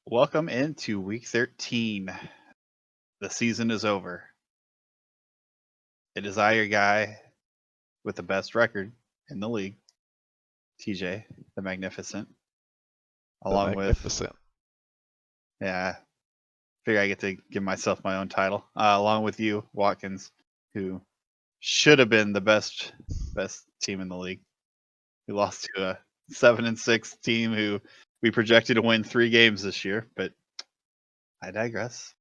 Welcome into week 13. The season is over. It is I, your guy, with the best record in the league, TJ, the Magnificent, The along with, Magnificent. yeah, figure I get to give myself my own title, along with you, Watkins, who should have been the best team in the league. We lost to a 7-6 team who we projected to win 3 games this year, but I digress.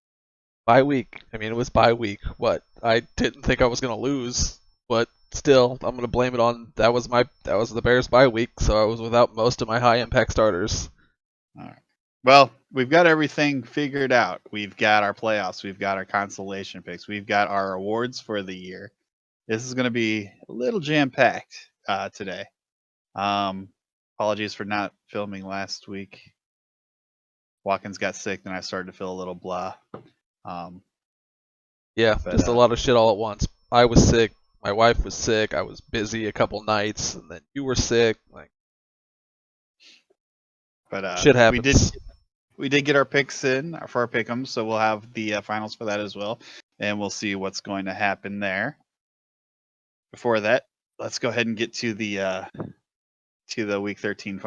Bye week. I mean, it was bye week. What? I didn't think I was gonna lose, but still, I'm gonna blame it on that was the Bears bye week, so I was without most of my high impact starters. All right. Well, we've got everything figured out. We've got our playoffs. We've got our consolation picks. We've got our awards for the year. This is going to be a little jam packed today. Apologies for not filming last week. Watkins got sick, and I started to feel a little blah. Yeah, But just a lot of shit all at once. I was sick. My wife was sick. I was busy a couple nights, and then you were sick. Like shit we did happens. get our picks in for our pick'ems, so we'll have the finals for that as well, and we'll see what's going to happen there. Before that, let's go ahead and get to the week 13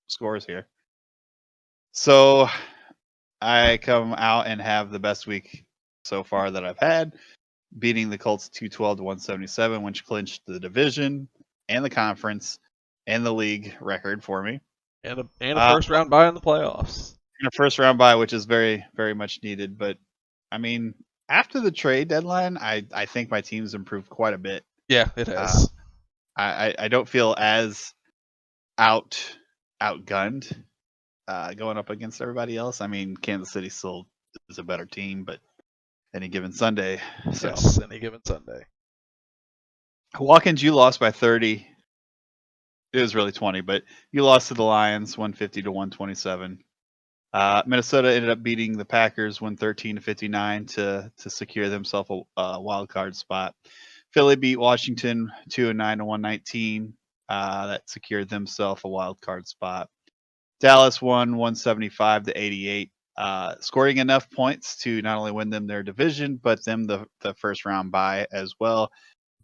scores here. So I come out and have the best week so far that I've had, beating the Colts 212 to 177, which clinched the division and the conference and the league record for me. And a Uh, first round bye in the playoffs. and a first round bye, which is very, very much needed. But I mean, after the trade deadline, I think my team's improved quite a bit. Yeah, it Uh, has. I don't feel as outgunned going up against everybody else. I mean, Kansas City still is a better team, but any given Sunday. So Yes, any given Sunday. Watkins, you lost by 30. It was really 20, but you lost to the Lions 150 to 127. Minnesota ended up beating the Packers 113 to 59 to secure themselves a wild card spot. Philly beat Washington 209 to 119. That secured themselves a wild card spot. Dallas won 175 to 88, scoring enough points to not only win them their division, but them the first round bye as well,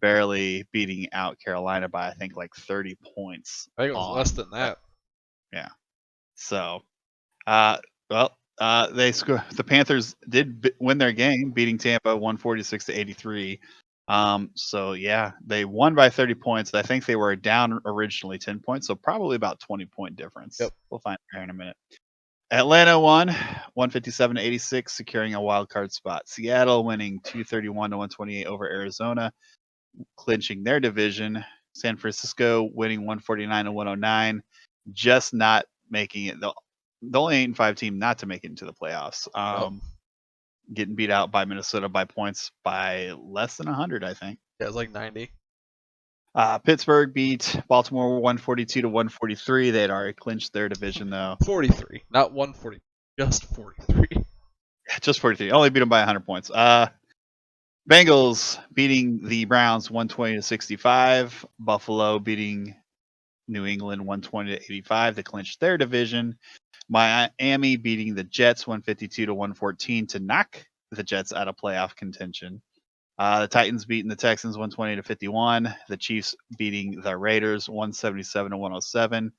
barely beating out Carolina by I think like 30 points I think it was less on than that. yeah. So, uh, the Panthers did win their game, beating Tampa 146 to 83. So yeah, they won by 30 points. I think they were down originally 10 points, so probably about 20-point difference. Yep. We'll find out here in a minute. Atlanta won 157 to 86, securing a wild card spot. Seattle winning 231 to 128 over Arizona, clinching their division. San Francisco winning 149 to 109, just not making it. The only 8-5 team not to make it into the playoffs. Yep. Getting beat out by Minnesota by points by less than 100, I think. Yeah, it was like 90. Pittsburgh beat Baltimore 142 to 143. They had already clinched their division, though. 43, not 140, just 43. Just 43. Only beat them by 100 points. Bengals beating the Browns 120 to 65. Buffalo beating New England 120 to 85 to clinch their division. Miami beating the Jets 152 to 114 to knock the Jets out of playoff contention. The Titans beating the Texans 120 to 51. The Chiefs beating the Raiders 177 to 107,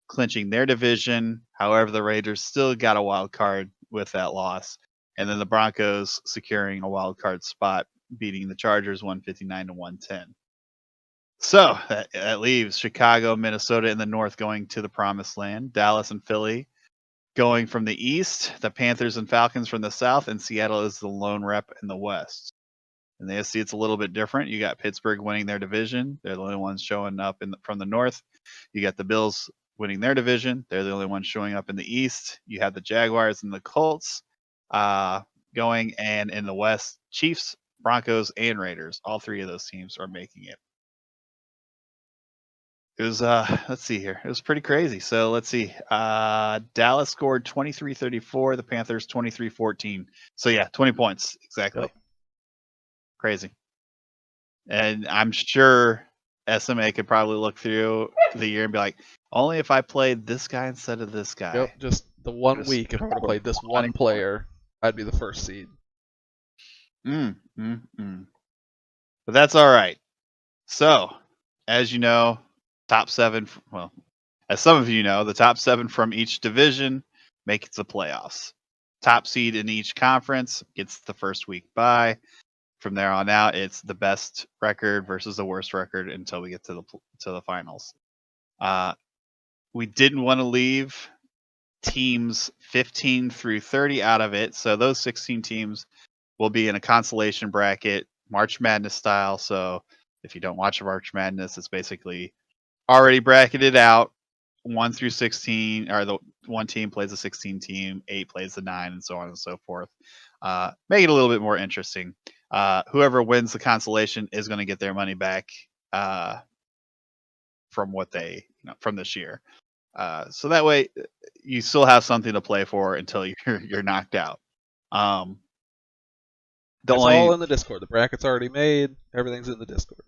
clinching their division. However, the Raiders still got a wild card with that loss. And then the Broncos securing a wild card spot, beating the Chargers 159 to 110. So that leaves Chicago, Minnesota in the north going to the promised land, Dallas and Philly going from the east, the Panthers and Falcons from the south, and Seattle is the lone rep in the west. In the AFC, it's a little bit different. You got Pittsburgh winning their division. They're the only ones showing up from the north. You got the Bills winning their division. They're the only ones showing up in the east. You have the Jaguars and the Colts going. And in the west, Chiefs, Broncos, and Raiders. All three of those teams are making it. It was let's see here. It was pretty crazy. So let's see. Dallas scored 23-34, the Panthers 23-14. So yeah, 20 points exactly. Yep. Crazy. And I'm sure SMA could probably look through the year and be like, only if I played this guy instead of this guy. Yep, just the one Just week, if I would have played this one player, I'd be the first seed. But that's all right. So, as you know, top 7. Well, as some of you know, the top 7 from each division make it to the playoffs. Top seed in each conference gets the first week bye. From there on out, it's the best record versus the worst record until we get to the finals. We didn't want to leave teams 15 through 30 out of it, so those 16 teams will be in a consolation bracket, March Madness style. So if you don't watch March Madness, it's basically already bracketed out. 1 through 16, or the one team plays a 16 team, 8 plays the 9, and so on and so forth. Make it a little bit more interesting. Whoever wins the consolation is going to get their money back from what from this year. So that way, you still have something to play for until you're knocked out. It's all in the Discord. The bracket's already made. Everything's in the Discord.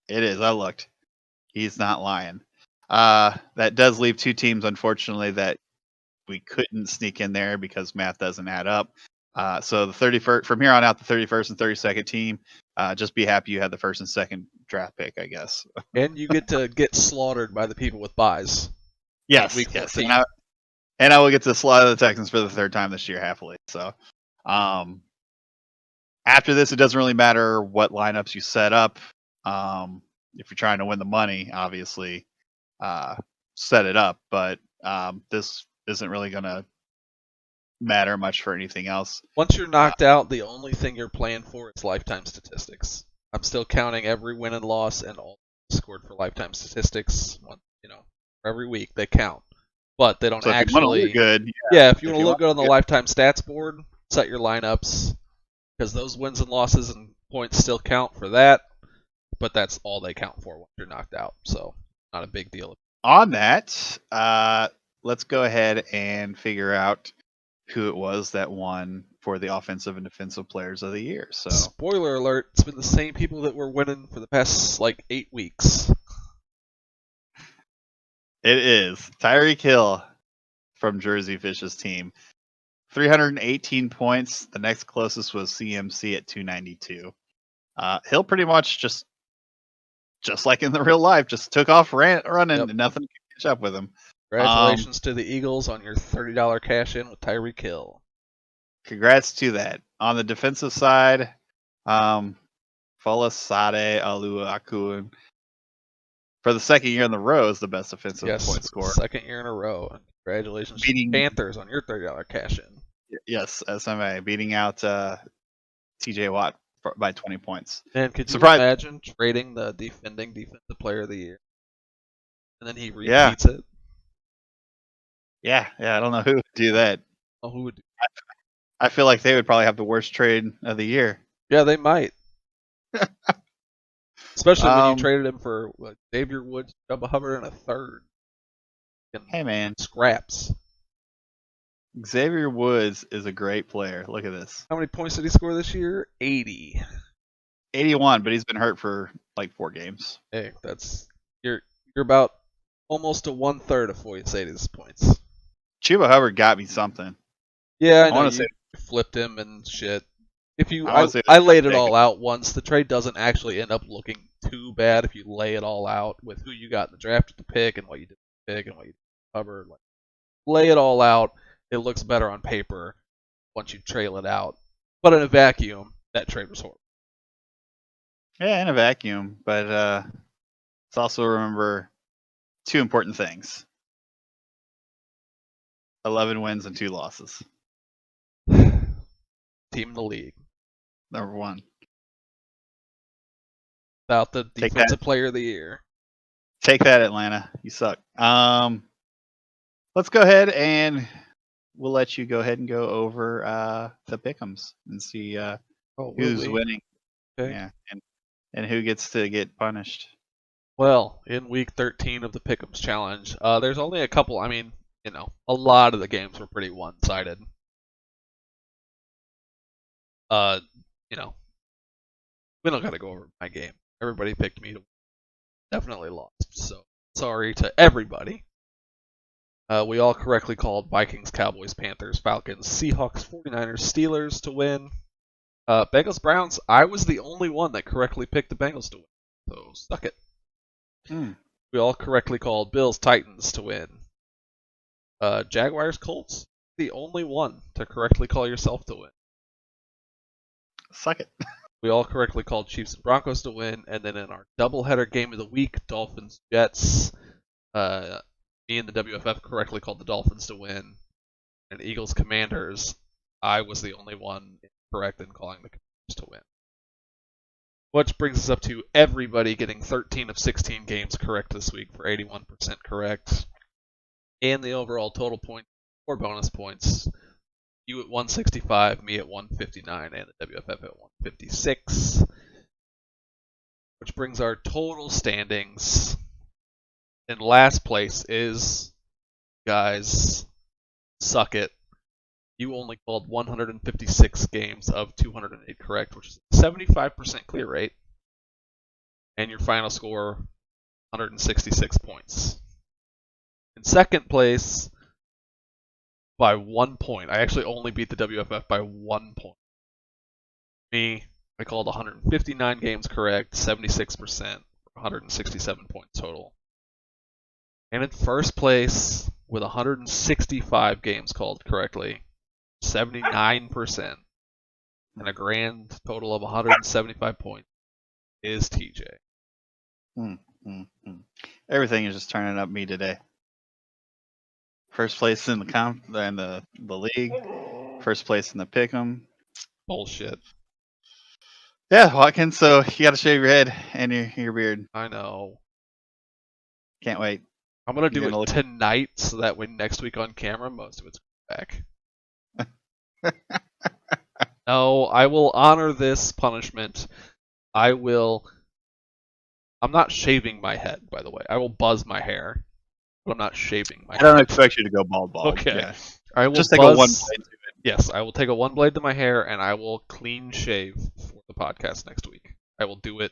It is. I looked. He's not lying. That does leave 2 teams, unfortunately, that we couldn't sneak in there because math doesn't add up. So the 31st, from here on out, the 31st and 32nd team, just be happy you had the first and second draft pick, I guess. And you get to get slaughtered by the people with buys. Yes, week yes. 14. And I will get to slaughter the Texans for the 3rd time this year, happily. So, after this, it doesn't really matter what lineups you set up. If you're trying to win the money, obviously, set it up. But this isn't really going to matter much for anything else. Once you're knocked out, the only thing you're playing for is lifetime statistics. I'm still counting every win and loss and all scored for lifetime statistics. For every week they count, but they don't So actually. If you want to look good, if you want to look good on the lifetime stats board, set your lineups because those wins and losses and points still count for that. But that's all they count for once you're knocked out. So not a big deal. On that, let's go ahead and figure out who it was that won for the offensive and defensive players of the year. So, spoiler alert, it's been the same people that were winning for the past 8 weeks. It is Tyreek Hill from Jersey Fish's team. 318 points. The next closest was CMC at 292. Hill pretty much just like in the real life, just took off running and nothing could catch up with him. Congratulations to the Eagles on your $30 cash in with Tyreek Hill. Congrats to that. On the defensive side, Folasade Aluakun for the second year in a row is the best defensive point scorer. Second year in a row. Congratulations to the Panthers on your $30 cash in. Yes, SMA beating out TJ Watt by 20 points. Man, could you imagine trading the defending defensive player of the year? And then he repeats it? Yeah, I don't know who would do that. Oh, who would do I feel like they would probably have the worst trade of the year. Yeah, they might. Especially when you traded him for Xavier Woods, Jubba Hubbard, and a third. Hey, man. Scraps. Xavier Woods is a great player. Look at this. How many points did he score this year? 80. 81, but he's been hurt for 4 games. Hey, you're about almost a 1/3 of Foyce's points. Chuba Hubbard got me something. Yeah, I know you flipped him and shit. I laid it all out once. The trade doesn't actually end up looking too bad if you lay it all out with who you got in the draft with the pick and what you did with the pick and what you did with Hubbard. Lay it all out. It looks better on paper once you trail it out. But in a vacuum, that trade was horrible. Yeah, in a vacuum. But let's also remember 2 important things. 11 wins and 2 losses. Team in the league. Number 1. Without the defensive player of the year. Take that, Atlanta. You suck. Let's go ahead and we'll let you go ahead and go over the pick'ems and see who's winning. Okay. Yeah, and who gets to get punished. Well, in week 13 of the pick'ems challenge, there's only a couple. I mean, a lot of the games were pretty one-sided. We don't got to go over my game. Everybody picked me to win. Definitely lost. So sorry to everybody. We all correctly called Vikings, Cowboys, Panthers, Falcons, Seahawks, 49ers, Steelers to win. Bengals, Browns, I was the only one that correctly picked the Bengals to win. So, suck it. We all correctly called Bills, Titans to win. Jaguars, Colts, the only one to correctly call yourself to win. Suck it. We all correctly called Chiefs and Broncos to win. And then in our doubleheader game of the week, Dolphins, Jets, me and the WFF correctly called the Dolphins to win. And Eagles, Commanders, I was the only one correct in calling the Commanders to win. Which brings us up to everybody getting 13 of 16 games correct this week for 81% correct. And the overall total points or bonus points, you at 165, me at 159, and the WFF at 156. Which brings our total standings. In last place is, guys, suck it. You only called 156 games of 208 correct, which is a 75% clear rate. And your final score, 166 points. In second place, by 1 point. I actually only beat the WFF by 1 point. Me, I called 159 games correct, 76%, 167 points total. And in first place, with 165 games called correctly, 79%, and a grand total of 175 points, is TJ. Everything is just turning up me today. First place in the league. First place in the pick'em. Bullshit. Yeah, Watkins. So you got to shave your head and your beard. I know. Can't wait. I'm gonna do it tonight, so that when next week on camera, most of it's back. No, I will honor this punishment. I'm not shaving my head, by the way. I will buzz my hair, but I'm not shaving my head. I don't expect you to go bald. Okay. Yeah. I will just take a one blade to it. Yes, I will take a one blade to my hair, and I will clean shave for the podcast next week. I will do it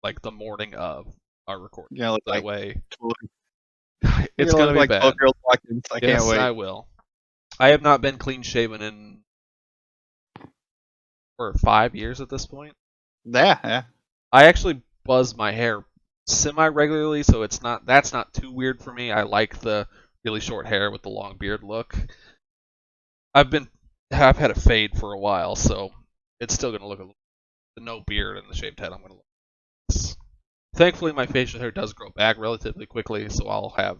like the morning of our recording. Yeah, look that like way. It's gonna be like bad. 12-year-old Watkins. I can't wait. I will. I have not been clean shaven in for 5 years at this point. Yeah. I actually buzz my hair semi-regularly, so that's not too weird for me. I like the really short hair with the long beard look. I've had a fade for a while, so it's still gonna look the no beard and the shaved head. I'm gonna look. Thankfully, my facial hair does grow back relatively quickly, so I'll have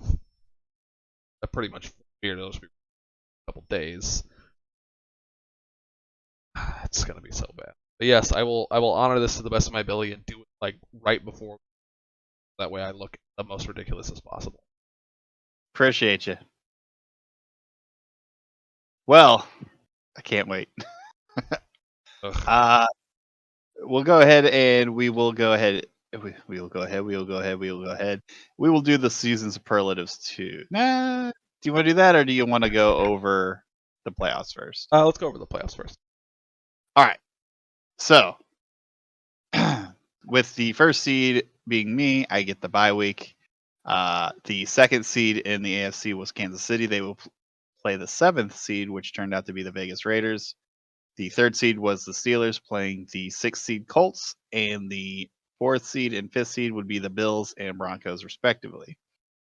a pretty much beard. It'll just be a couple days. It's gonna be so bad. But yes, I will honor this to the best of my ability and do it like right before. That way, I look the most ridiculous as possible. Appreciate you. Well, I can't wait. We'll go ahead and we will go ahead. We will go ahead. We will do the season superlatives too. Nah, do you want to do that, or do you want to go over the playoffs first? Let's go over the playoffs first. All right. So, with the first seed being me, I get the bye week. The second seed in the AFC was Kansas City. They will play the 7th seed, which turned out to be the Vegas Raiders. The 3rd seed was the Steelers playing the 6th seed Colts, and the 4th seed and 5th seed would be the Bills and Broncos, respectively.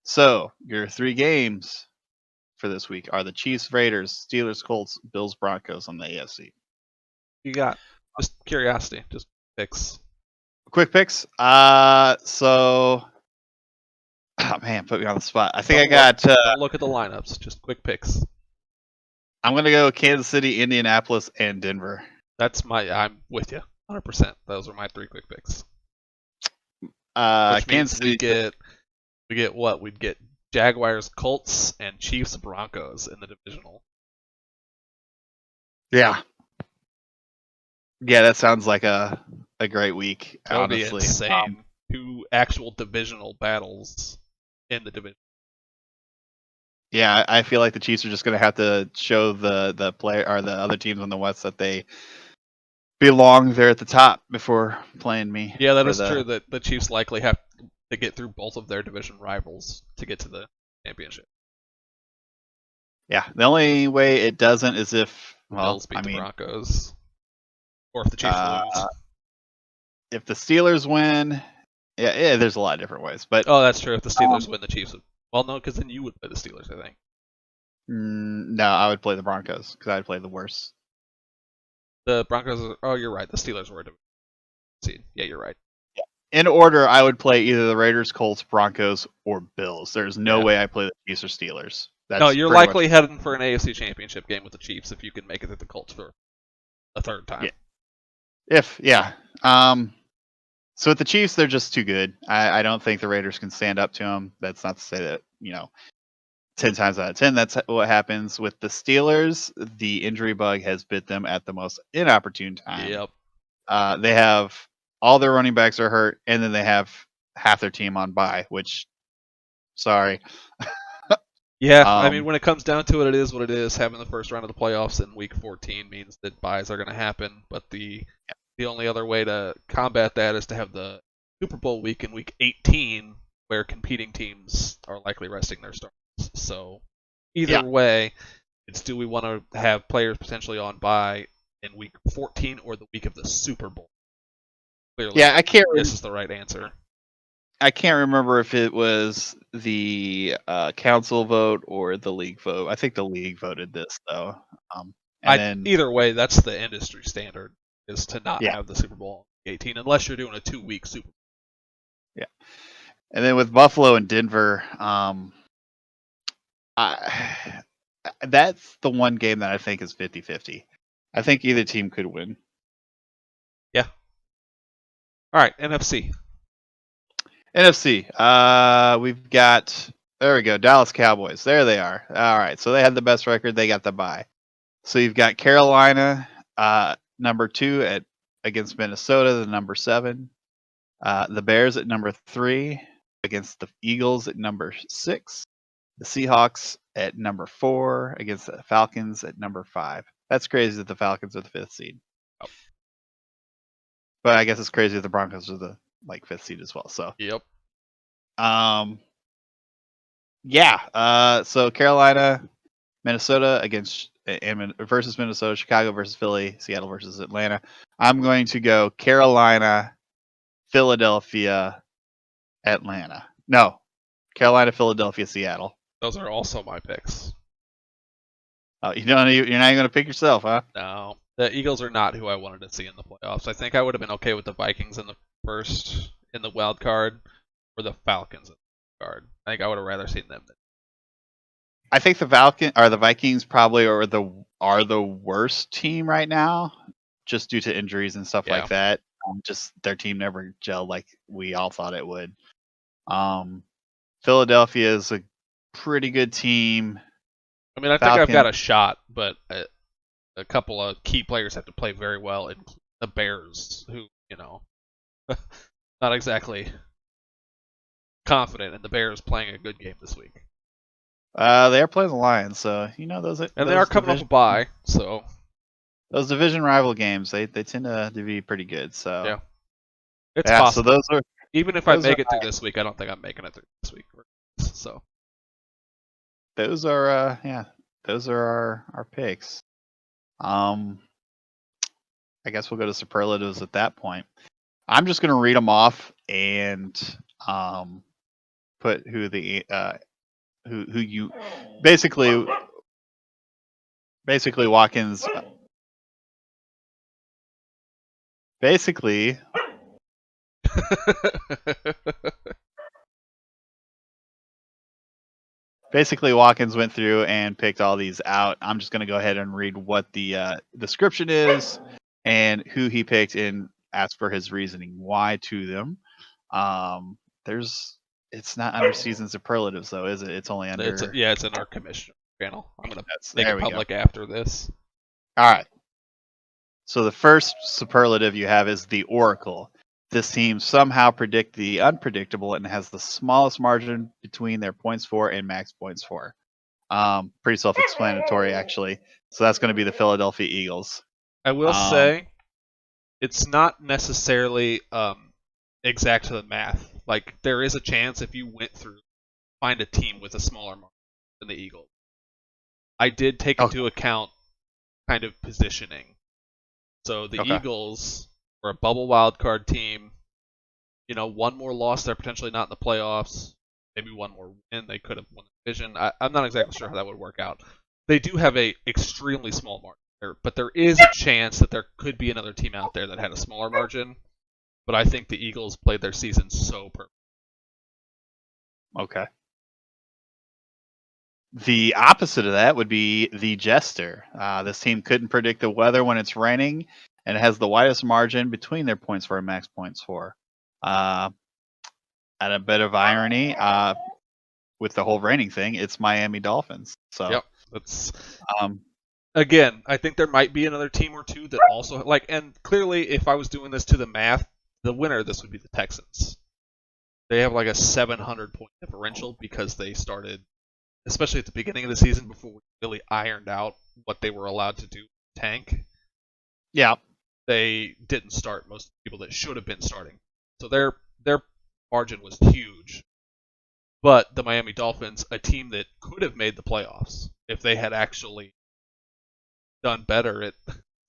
So, your 3 games for this week are the Chiefs, Raiders, Steelers, Colts, Bills, Broncos on the AFC. You got just curiosity, just picks. Quick picks. Oh man, put me on the spot. I think Don't look at the lineups. Just quick picks. I'm gonna go Kansas City, Indianapolis, and Denver. I'm with you, 100%. Those are my 3 quick picks. Which Kansas means City. we get what? We'd get Jaguars, Colts, and Chiefs, Broncos in the divisional. Yeah. Yeah, that sounds like a great week. That would honestly, be insane. 2 actual divisional battles in the division. Yeah, I feel like the Chiefs are just going to have to show the player or the other teams on the West that they belong there at the top before playing me. Yeah, that is true. That the Chiefs likely have to get through both of their division rivals to get to the championship. Yeah, the only way it doesn't is if, The well, Bills beat I the mean, Broncos, or if the Chiefs uh, lose. if the Steelers win, yeah, there's a lot of different ways, but Oh, that's true. If the um, Steelers win, the Chiefs would. Well, no, because then you would play the Steelers, I think. no, I would play the Broncos because I'd play the worst. The Broncos. Oh, you're right. The Steelers were a seed. Yeah, you're right. In order, I would play either the Raiders, Colts, Broncos, or Bills. There's no Yeah. way I play the Chiefs or Steelers. No, That's you're pretty much likely heading for an AFC Championship game with the Chiefs if you can make it to the Colts for a third time. yeah. Yeah. So with the Chiefs, they're just too good. I don't think the Raiders can stand up to them. That's not to say that 10 times out of 10 that's what happens. With the Steelers, the injury bug has bit them at the most inopportune time. Yep. They have all their running backs are hurt, and then they have half their team on bye. Which, sorry. Yeah, I mean, Um, when it comes down to it, it is what it is. Having the first round of the playoffs in Week 14 means that buys are going to happen, but the only other way to combat that is to have the Super Bowl week in Week 18, where competing teams are likely resting their stars. So either yeah, way, it's do we want to have players potentially on bye in Week 14 or the week of the Super Bowl? Clearly, yeah. this is the right answer. I can't remember if it was the council vote or the league vote. I think the league voted this though. And then Either way, that's the industry standard is to not yeah, have the Super Bowl in 18 unless you're doing a 2-week Super Bowl. yeah. And then with Buffalo and Denver, I, that's the one game that I think is 50-50. I think either team could win. Yeah. All right, NFC. NFC. We've got, there we go, Dallas Cowboys. There they are. All right, so they had the best record. They got the bye. So you've got Carolina, number 2 at against Minnesota, the number 7. The Bears at number 3 against the Eagles at number 6. The Seahawks at number 4 against the Falcons at number 5. That's crazy that the Falcons are the 5th seed. Oh. But I guess it's crazy that the Broncos are the 5th seed as well. So Yep. Yeah. So Carolina, Minnesota versus Minnesota, Chicago versus Philly, Seattle versus Atlanta. I'm going to go Carolina, Philadelphia, Atlanta. No, Carolina, Philadelphia, Seattle. Those are also my picks. Oh, you're not even going to pick yourself, huh? No. The Eagles are not who I wanted to see in the playoffs. I think I would have been okay with the Vikings in the wild card, or the Falcons in the wild card. I think I would have rather seen them. I think the Vikings probably are the worst team right now, just due to injuries and stuff like that. Just their team never gelled like we all thought it would. Philadelphia is a pretty good team. I mean, I think I've got a shot, but a couple of key players have to play very well, including the Bears, who, not exactly confident in the Bears playing a good game this week. They are playing the Lions, so those. And they are coming off a bye, so those division rival games they tend to be pretty good. So yeah, it's possible. So those are, even if I make it through this week, I don't think I'm making it through this week. So those are those are our picks. I guess we'll go to superlatives at that point. I'm just gonna read them off and put who the who you basically Watkins basically Watkins went through and picked all these out. I'm just going to go ahead and read what the description is and who he picked and ask for his reasoning why to them. It's not under season superlatives though, is it? It's only under. It's in our commissioner channel. I'm going to make it public go. after this. All right. So the first superlative you have is the Oracle. This team somehow predict the unpredictable and has the smallest margin between their points for and max points for. Pretty self-explanatory, actually. So that's going to be the Philadelphia Eagles. I will say, it's not necessarily exact to the math. Like, there is a chance if you went through, find a team with a smaller margin than the Eagles. I did take into account kind of positioning. So the Okay. Eagles were a bubble wildcard team. One more loss, they're potentially not in the playoffs. Maybe one more win, they could have won the division. I'm not exactly sure how that would work out. They do have a extremely small margin, but there is a chance that there could be another team out there that had a smaller margin. But I think the Eagles played their season so perfect. Okay. The opposite of that would be the Jester. This team couldn't predict the weather when it's raining, and it has the widest margin between their points for and max points for. And a bit of irony with the whole raining thing, it's Miami Dolphins. So, Yep, that's um, again, I think there might be another team or two that also and clearly, if I was doing this to the math, the winner of this would be the Texans. They have like a 700 point differential because they started, especially at the beginning of the season before we really ironed out what they were allowed to do tank. yeah, They didn't start most of the people that should have been starting, so their margin was huge. But the Miami Dolphins, a team that could have made the playoffs if they had actually done better at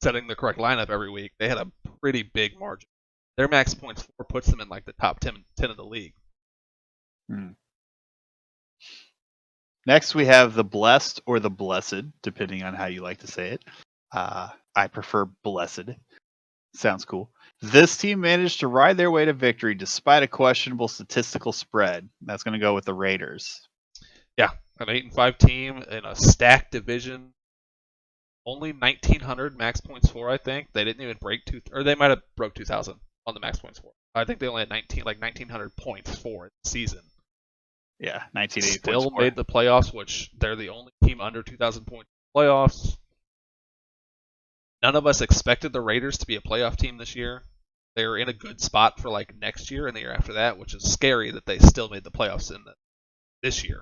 setting the correct lineup every week, they had a pretty big margin. Their max points for puts them in like the top 10 of the league. Next, we have the Blessed or the Blessed, depending on how you like to say it. I prefer Blessed. Sounds cool. This team managed to ride their way to victory despite a questionable statistical spread. That's going to go with the Raiders. Yeah, an 8-5 team in a stacked division. Only 1,900 max points for, I think. They didn't even break or they might have broke 2,000 on the max points for. I think they only had 1,900 points for the season. Yeah, 1980 Still points made the playoffs, which they're the only team under 2,000 points in the playoffs. None of us expected the Raiders to be a playoff team this year. They're in a good spot for like next year and the year after that, which is scary that they still made the playoffs this year.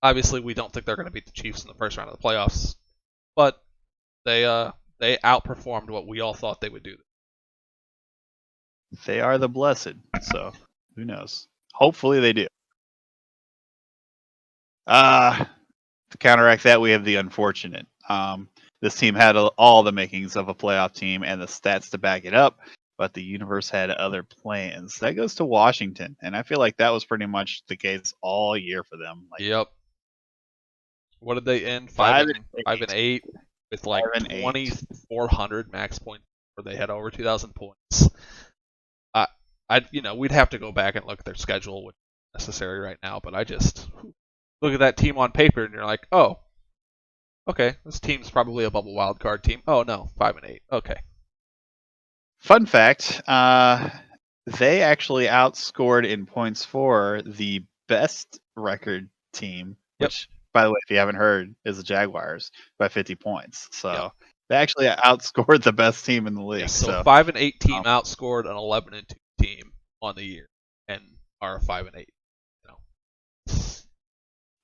Obviously, we don't think they're going to beat the Chiefs in the first round of the playoffs, but they outperformed what we all thought they would do. They are the Blessed, so who knows? Hopefully they do. To counteract that, we have the Unfortunate. This team had all the makings of a playoff team and the stats to back it up, but the universe had other plans. That goes to Washington, and I feel like that was pretty much the case all year for them. Yep. What did they end? 5-8 with like 2,400 max points, where they had over 2,000 points. We'd have to go back and look at their schedule, which is necessary right now. But I just look at that team on paper, and you're like, oh, okay, this team's probably a bubble wildcard team. Oh no, 5-8. Okay. Fun fact: they actually outscored in points for the best record team, which, by the way, if you haven't heard, is the Jaguars by 50 points. So they actually outscored the best team in the league. So 5-8 team outscored an 11-2 team on the year, and are 5-8.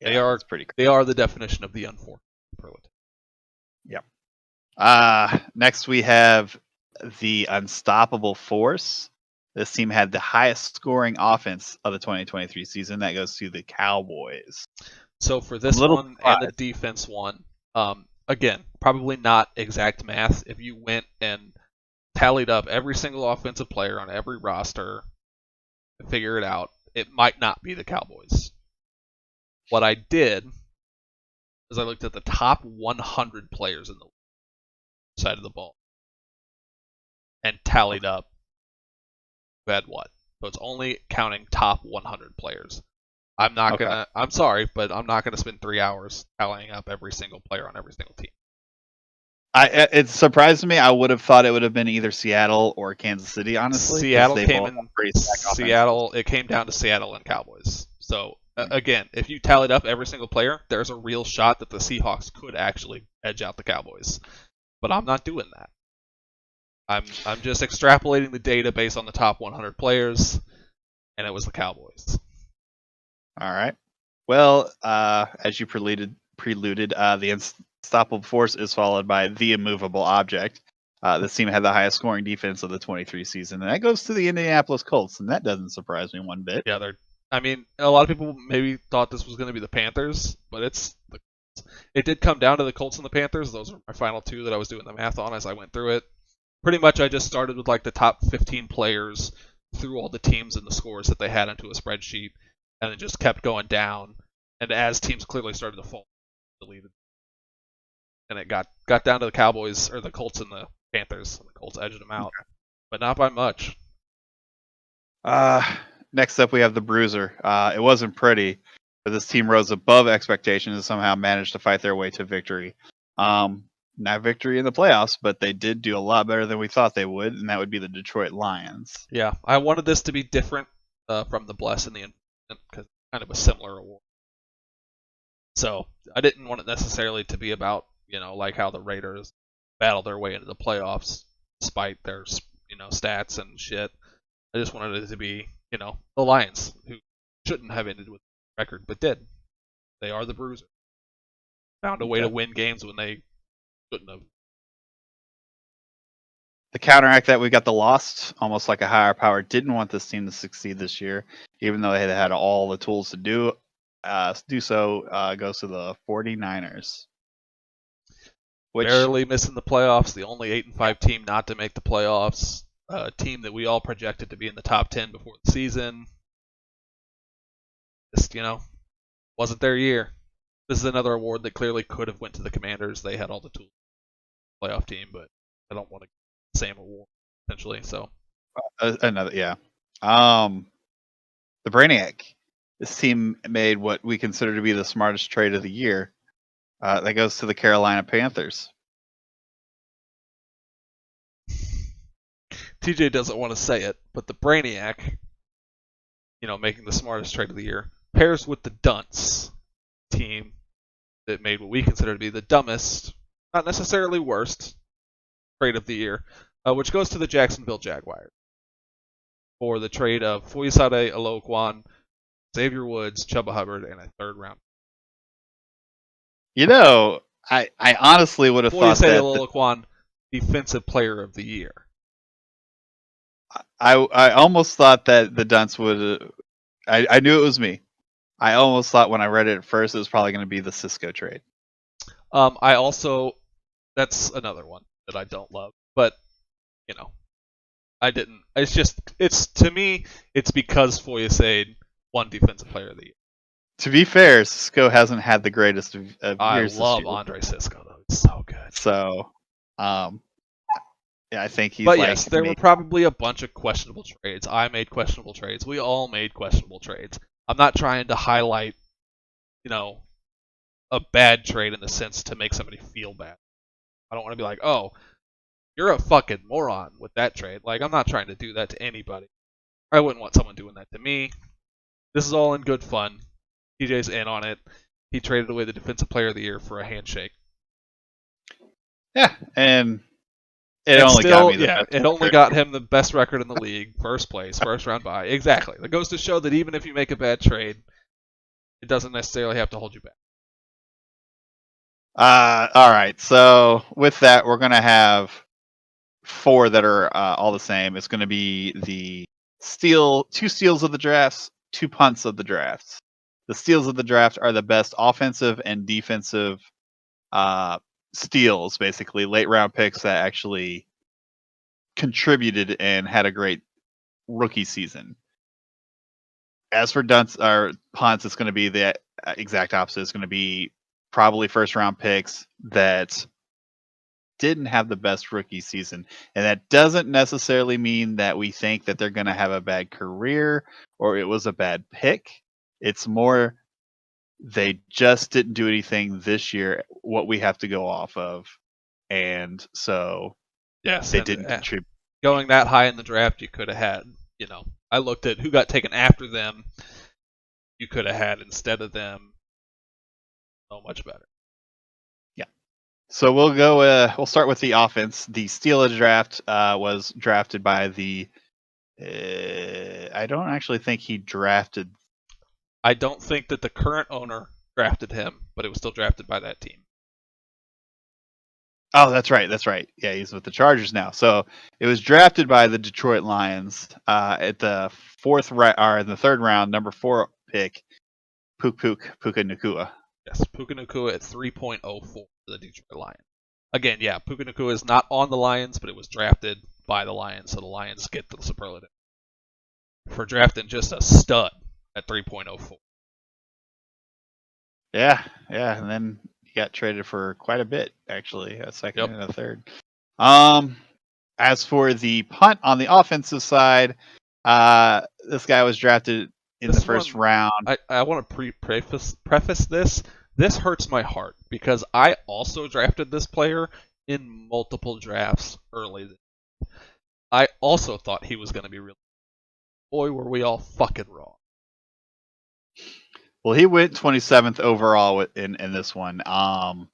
They are pretty. They are the definition of the unfortunate. Yep. Next we have the Unstoppable Force. This team had the highest scoring offense of the 2023 season. That goes to the Cowboys. So for this one and the defense one, again, probably not exact math. If you went and tallied up every single offensive player on every roster and figure it out, it might not be the Cowboys. What I did is I looked at the top 100 players in the side of the ball and tallied up who had what. So it's only counting top 100 players. I'm not gonna. I'm sorry, but I'm not gonna spend 3 hours tallying up every single player on every single team. It surprised me. I would have thought it would have been either Seattle or Kansas City. Honestly, Seattle came in. Seattle. It came down to Seattle and Cowboys. So again, if you tallied up every single player, there's a real shot that the Seahawks could actually edge out the Cowboys. But I'm not doing that. I'm just extrapolating the data based on the top 100 players, and it was the Cowboys. All right. Well, as you preluded, the Unstoppable Force is followed by the Immovable Object. This team had the highest scoring defense of the 23 season, and that goes to the Indianapolis Colts, and that doesn't surprise me one bit. Yeah, their I mean, a lot of people maybe thought this was going to be the Panthers, but it did come down to the Colts and the Panthers. Those are my final two that I was doing the math on as I went through it. Pretty much, I just started with like the top 15 players, through all the teams and the scores that they had into a spreadsheet, and it just kept going down. And as teams clearly started to fall, deleted, and it got down to the Cowboys or the Colts and the Panthers, and the Colts edged them out, but not by much. Uh, Next up, we have the Bruiser. It wasn't pretty, but this team rose above expectations and somehow managed to fight their way to victory. Not victory in the playoffs, but they did do a lot better than we thought they would, and that would be the Detroit Lions. Yeah, I wanted this to be different from the Bless and the Infinite because kind of a similar award. So I didn't want it necessarily to be about like how the Raiders battled their way into the playoffs despite their stats and shit. I just wanted it to be the Lions, who shouldn't have ended with a record but did. They are the Bruiser. Found a way to win games when they shouldn't have. The counteract that we got the Lost, almost like a higher power, didn't want this team to succeed this year, even though they had all the tools to do so. Goes to the 49ers. Barely missing the playoffs, the only 8-5 team not to make the playoffs. A team that we all projected to be in the top 10 before the season. Just, wasn't their year. This is another award that clearly could have went to the Commanders. They had all the tools playoff team, but I don't want to get the same award essentially. So another, yeah. The Brainiac. This team made what we consider to be the smartest trade of the year. That goes to the Carolina Panthers. TJ doesn't want to say it, but the Brainiac, making the smartest trade of the year, pairs with the Dunce team that made what we consider to be the dumbest, not necessarily worst, trade of the year, which goes to the Jacksonville Jaguars for the trade of Foyesade Aloquan, Xavier Woods, Chuba Hubbard, and a third round. I honestly would have thought that Aloquan, defensive player of the year. I almost thought that the Dunce would. I knew it was me. I almost thought when I read it at first it was probably going to be the Cisco trade. I also, that's another one that I don't love, but I didn't. It's to me, it's because Foyesade won defensive player of the year. To be fair, Cisco hasn't had the greatest of years. I love Andre Cisco though; it's so good. So, yeah, I think he's. But yes, there were probably a bunch of questionable trades. I made questionable trades. We all made questionable trades. I'm not trying to highlight, a bad trade in the sense to make somebody feel bad. I don't want to be like, oh, you're a fucking moron with that trade. Like, I'm not trying to do that to anybody. I wouldn't want someone doing that to me. This is all in good fun. TJ's in on it. He traded away the defensive player of the year for a handshake. Yeah, and it only got him the best record in the league, first place, first round bye. Exactly. That goes to show that even if you make a bad trade, it doesn't necessarily have to hold you back. All right. So with that, we're gonna have 4 that are all the same. It's gonna be the 2 steals of the drafts, 2 punts of the drafts. The steals of the draft are the best offensive and defensive steals, basically late round picks that actually contributed and had a great rookie season. As for punts, it's going to be the exact opposite. It's going to be probably first round picks that didn't have the best rookie season. And that doesn't necessarily mean that we think that they're going to have a bad career or it was a bad pick. It's more they just didn't do anything this year, what we have to go off of. And so they didn't contribute. Going that high in the draft, you could have had, I looked at who got taken after them. You could have had instead of them so much better. Yeah. So we'll go. We'll start with the offense. The steal of the draft was drafted by the. I don't actually think he drafted. I don't think that the current owner drafted him, but it was still drafted by that team. Oh, that's right. That's right. Yeah, he's with the Chargers now. So it was drafted by the Detroit Lions at the or in the third round, number 4 pick, Puka Nakua. Yes, Puka Nacua at 3.04 for the Detroit Lions. Again, yeah, Puka Nacua is not on the Lions, but it was drafted by the Lions, so the Lions get the superlative for drafting just a stud at 3.04. Yeah, and then he got traded for quite a bit, actually, a second Yep. and a third. As for the punt on the offensive side, this guy was drafted in the first round. I want to preface this. This hurts my heart because I also drafted this player in multiple drafts early. I also thought he was going to be really. Boy, were we all fucking wrong. Well, he went 27th overall in this one. That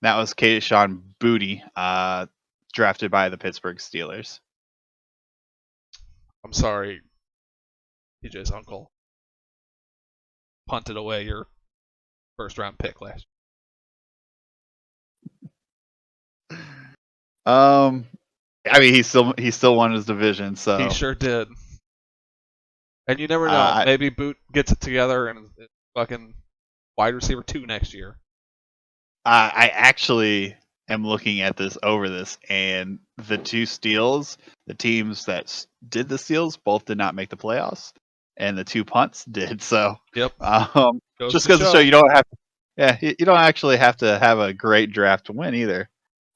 was Kayshon Boutte, drafted by the Pittsburgh Steelers. I'm sorry, TJ's uncle punted away your first round pick last year. I mean, he still won his division, so he sure did. And you never know, maybe Boot gets it together and is fucking wide receiver 2 next year. I actually am looking at this, and the 2 steals, the teams that did the steals, both did not make the playoffs, and the 2 punts did. So, yep. Just goes to show you don't have, you don't actually have to have a great draft to win either.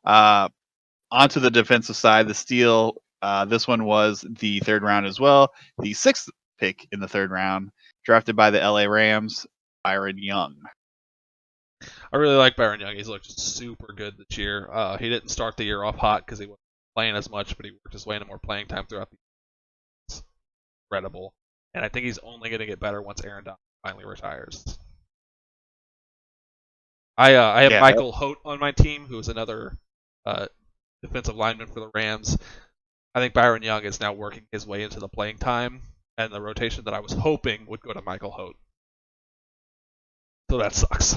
Onto the defensive side, the steal. This one was the third round as well, the 6th pick in the third round, drafted by the LA Rams, Byron Young. I really like Byron Young. He's looked super good this year. He didn't start the year off hot because he wasn't playing as much, but he worked his way into more playing time throughout the year. It's incredible. And I think he's only going to get better once Aaron Donald finally retires. I have Michael Holt on my team, who is another defensive lineman for the Rams. I think Byron Young is now working his way into the playing time, and the rotation that I was hoping would go to Michael Holt. So that sucks.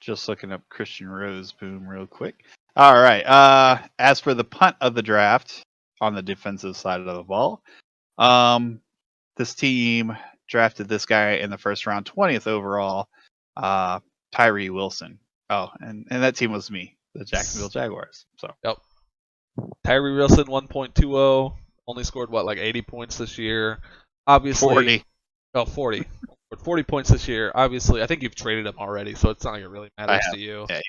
Just looking up Christian Roseboom real quick. All right. As for the punt of the draft on the defensive side of the ball, this team drafted this guy in the first round, 20th overall, Tyree Wilson. Oh, and that team was me, the Jacksonville Jaguars. So. Yep. Tyree Wilson 1.20, only scored like 80 points this year. Obviously 40. Oh, 40. 40 points this year. Obviously, I think you've traded him already, so it's not like it really matters to you. Yeah,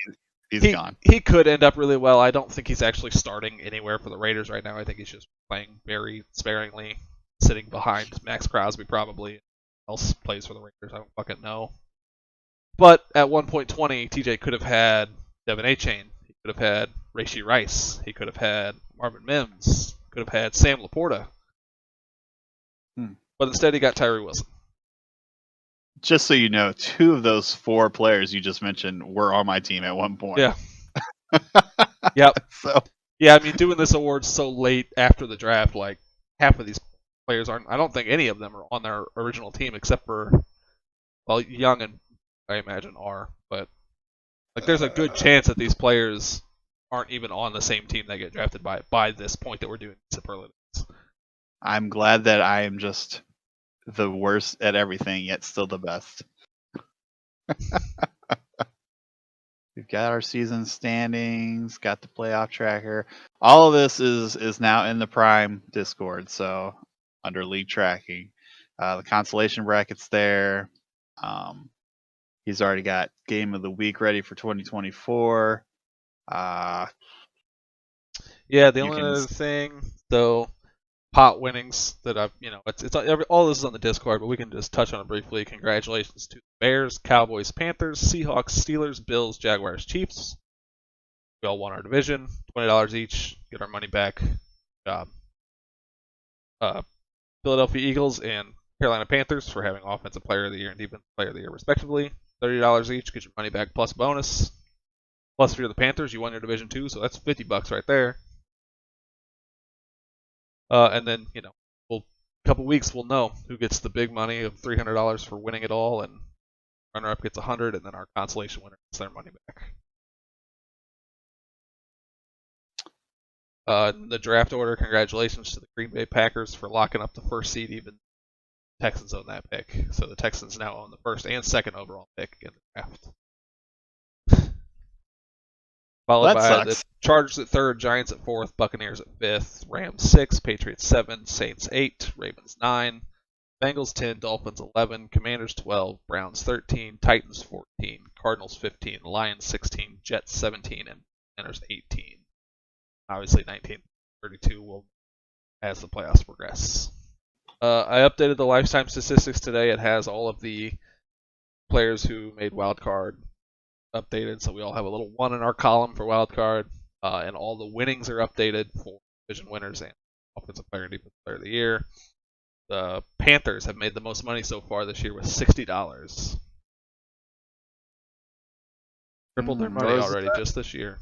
he's gone. He could end up really well. I don't think he's actually starting anywhere for the Raiders right now. I think he's just playing very sparingly, sitting behind Max Crosby probably. Else plays for the Raiders, I don't fucking know. But at 1.20, TJ could have had Devin Achane. He could have had Rashee Rice. He could have had Marvin Mims. Could have had Sam Laporta. But instead he got Tyree Wilson. Just so you know, 2 of those 4 players you just mentioned were on my team at one point. Yeah. Yep. So. Yeah, I mean, doing this award so late after the draft, like half of these players aren't. I don't think any of them are on their original team except for, well, Young and I imagine are, but like there's a good chance that these players aren't even on the same team that get drafted by this point that we're doing superlatives. I'm glad that I am just the worst at everything, yet still the best. We've got our season standings, got the playoff tracker. All of this is now in the Prime Discord, so under league tracking. The consolation bracket's there. He's already got game of the week ready for 2024. Yeah, the only other thing, though, pot winnings that I've, it's all this is on the Discord, but we can just touch on it briefly. Congratulations to the Bears, Cowboys, Panthers, Seahawks, Steelers, Bills, Jaguars, Chiefs. We all won our division, $20 each, get our money back. Philadelphia Eagles and Carolina Panthers for having Offensive Player of the Year and Defensive Player of the Year respectively. $30 each, get your money back plus bonus. Plus, if you're the Panthers, you won your division too, so that's $50 right there. And then, a couple weeks we'll know who gets the big money of $300 for winning it all, and Runner-up gets 100, and then our consolation winner gets their money back. The draft order, congratulations to the Green Bay Packers for locking up the first seed. Even Texans own that pick, so the Texans now own the first and second overall pick in the draft. Followed by the Chargers at third, Giants at fourth, Buccaneers at fifth, Rams 6, Patriots 7, Saints 8, Ravens 9, Bengals 10, Dolphins 11, Commanders 12, Browns 13, Titans 14, Cardinals 15, Lions 16, Jets 17, and Niners 18. Obviously 1932 will as the playoffs progress. I updated the lifetime statistics today. It has all of the players who made wild card updated, so we all have a little 1 in our column for wild card, and all the winnings are updated for division winners and offensive player and defensive player of the year. The Panthers have made the most money so far this year with $60. Tripled their money already just this year.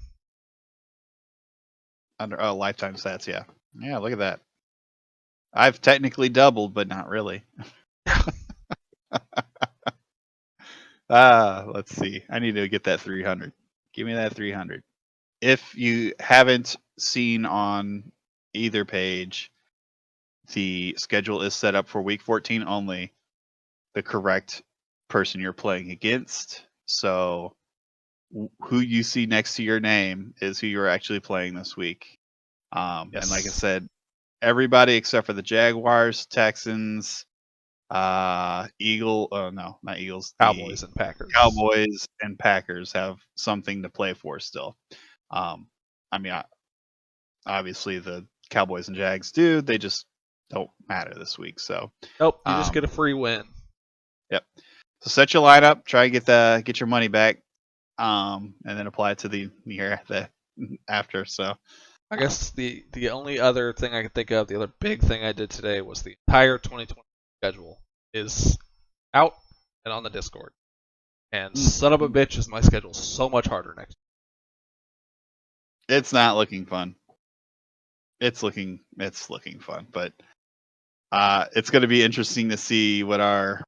Under lifetime stats, yeah. Yeah, look at that. I've technically doubled, but not really. Let's see. I need to get that 300. Give me that 300. If you haven't seen on either page, the schedule is set up for week 14 only. The correct person you're playing against. So who you see next to your name is who you're actually playing this week. Yes. And like I said, everybody except for the Jaguars, Texans, not Eagles. Cowboys and Packers. Cowboys and Packers have something to play for still. Obviously the Cowboys and Jags do. They just don't matter this week. So nope, you just get a free win. Yep. So set your lineup. Try to get your money back, and then apply it to the year after. So I guess the only other thing I could think of, the other big thing I did today was the entire 2020 schedule is out and on the Discord. And son of a bitch is my schedule so much harder next year. It's not looking fun. It's looking fun, but it's going to be interesting to see what our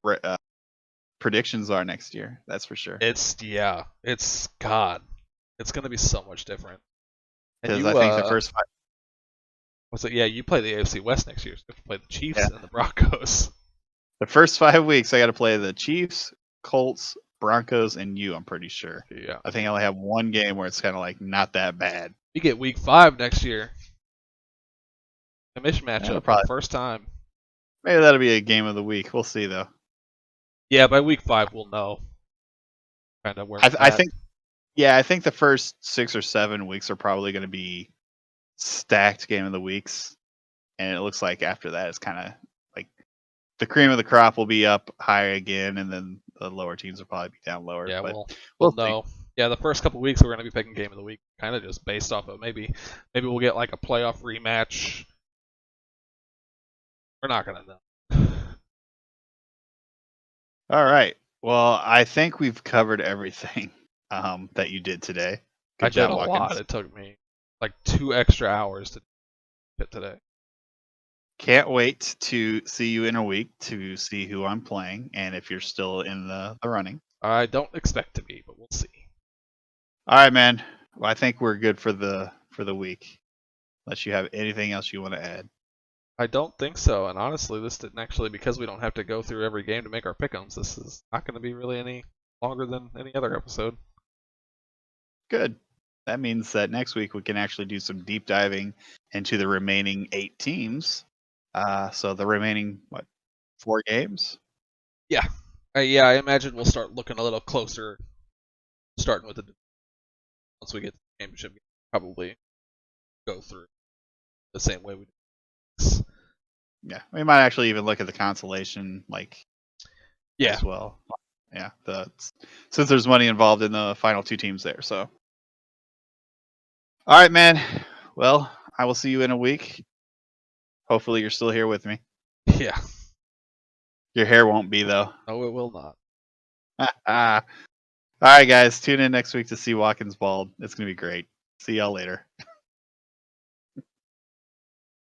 predictions are next year. That's for sure. It's going to be so much different. Because I think the first 5. Was it? Yeah, you play the AFC West next year. So you have to play the Chiefs and the Broncos. The first 5 weeks, I got to play the Chiefs, Colts, Broncos, and you. I'm pretty sure. Yeah. I think I only have one game where it's kind of like not that bad. You get week 5 next year. A mismatch up for the first time. Maybe that'll be a game of the week. We'll see though. Yeah, by week 5 we'll know. Kind of where I think. Yeah, I think the first 6 or 7 weeks are probably going to be stacked game of the weeks, and it looks like after that it's kind of like the cream of the crop will be up higher again, and then the lower teams will probably be down lower. Yeah, but we'll know. Yeah, the first couple weeks we're going to be picking game of the week, kind of just based off of maybe we'll get like a playoff rematch. We're not going to know. All right. Well, I think we've covered everything that you did today. Good job, Watkins. A lot. It took me like 2 extra hours to hit today. Can't wait to see you in a week to see who I'm playing and if you're still in the running. I don't expect to be, but we'll see. All right, man. Well, I think we're good for the week. Unless you have anything else you want to add. I don't think so. And honestly, this didn't actually, because we don't have to go through every game to make our pick'ems, this is not going to be really any longer than any other episode. Good. That means that next week we can actually do some deep diving into the remaining 8 teams. So the remaining 4 games? Yeah. I imagine we'll start looking a little closer, starting with once we get to the championship, probably go through the same way we do. Yeah, we might actually even look at the consolation as well. Yeah, since there's money involved in the final 2 teams there. So, all right, man. Well, I will see you in a week. Hopefully, you're still here with me. Yeah. Your hair won't be though. No, it will not. All right, guys. Tune in next week to see Watkins bald. It's gonna be great. See y'all later.